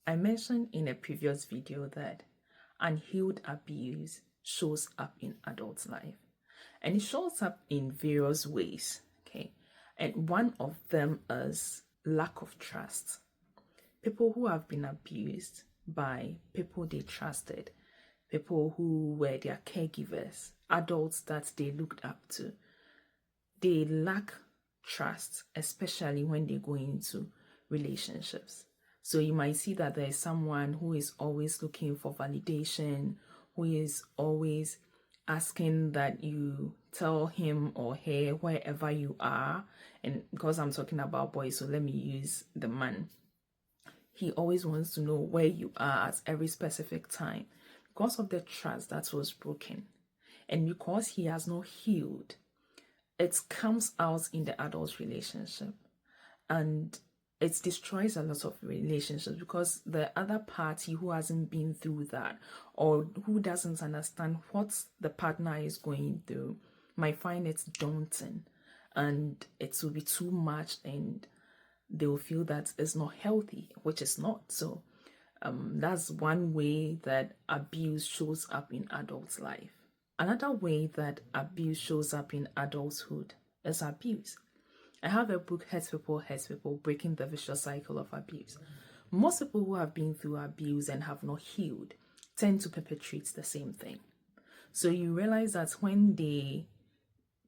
I mentioned in a previous video that unhealed abuse shows up in adult life, and it shows up in various ways, okay? And one of them is lack of trust. People who have been abused by people they trusted, people who were their caregivers, adults that they looked up to, they lack trust, especially when they go into relationships. So you might see that there is someone who is always looking for validation, who is always asking that you tell him or her wherever you are. And because I'm talking about boys, so let me use the man. He always wants to know where you are at every specific time because of the trust that was broken. And because he has not healed, it comes out in the adult relationship. And it destroys a lot of relationships because the other party who hasn't been through that or who doesn't understand what the partner is going through might find it daunting, and it will be too much, and they will feel that it's not healthy, which is not. So that's one way that abuse shows up in adult life. Another way that abuse shows up in adulthood is abuse. I have a book, Hurt People, Breaking the Vicious Cycle of Abuse. Most people who have been through abuse and have not healed tend to perpetrate the same thing. So you realize that when they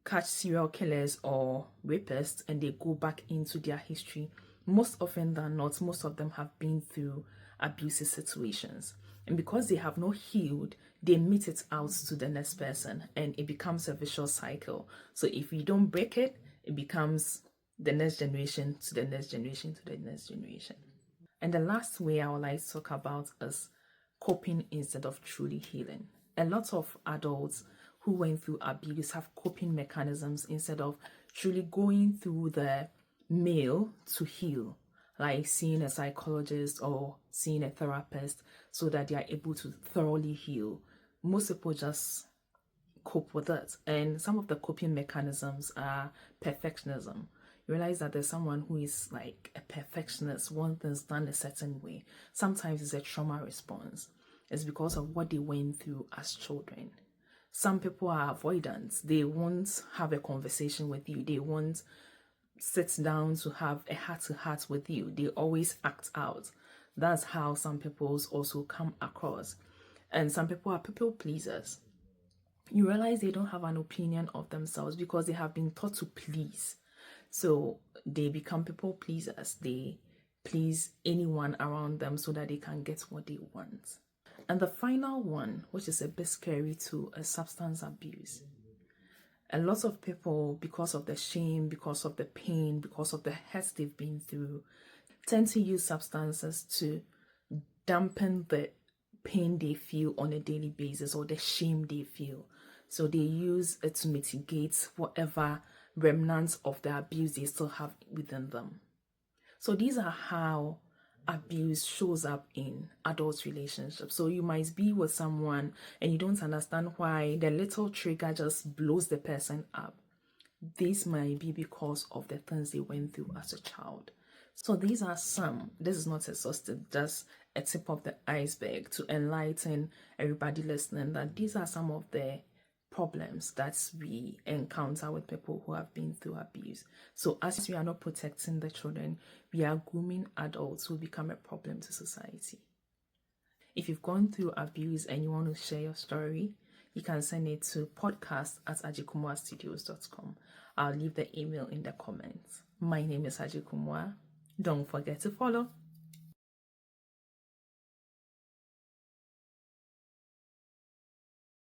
catch serial killers or rapists and they go back into their history, most often than not, most of them have been through abusive situations. And because they have not healed, they meet it out to the next person and it becomes a vicious cycle. So if you don't break it, it becomes the next generation to the next generation to the next generation. And the last way I would like to talk about is coping instead of truly healing. A lot of adults who went through abuse have coping mechanisms instead of truly going through the mill to heal, like seeing a psychologist or seeing a therapist so that they are able to thoroughly heal. Most people just cope with it, and some of the coping mechanisms are perfectionism. You realize that there's someone who is like a perfectionist, want things done a certain way. Sometimes it's a trauma response. It's because of what they went through as children. Some people are avoidant. They won't have a conversation with you. They won't sit down to have a heart-to-heart with you. They always act out. That's how some people also come across. And some people are people pleasers. You realize they don't have an opinion of themselves because they have been taught to please. So they become people pleasers. They please anyone around them so that they can get what they want. And the final one, which is a bit scary too, is substance abuse. A lot of people, because of the shame, because of the pain, because of the hurt they've been through, tend to use substances to dampen the pain they feel on a daily basis or the shame they feel. So they use it to mitigate whatever remnants of the abuse they still have within them. So these are how abuse shows up in adult relationships. So you might be with someone and you don't understand why the little trigger just blows the person up. This might be because of the things they went through as a child. So these are some, this is not exhaustive, just a tip of the iceberg to enlighten everybody listening that these are some of the problems that we encounter with people who have been through abuse. So as we are not protecting the children, we are grooming adults who become a problem to society. If you've gone through abuse and you want to share your story, you can send it to podcast@agyekumwaastudios.com. I'll leave the email in the comments. My name is Agyekumwaa. Don't forget to follow.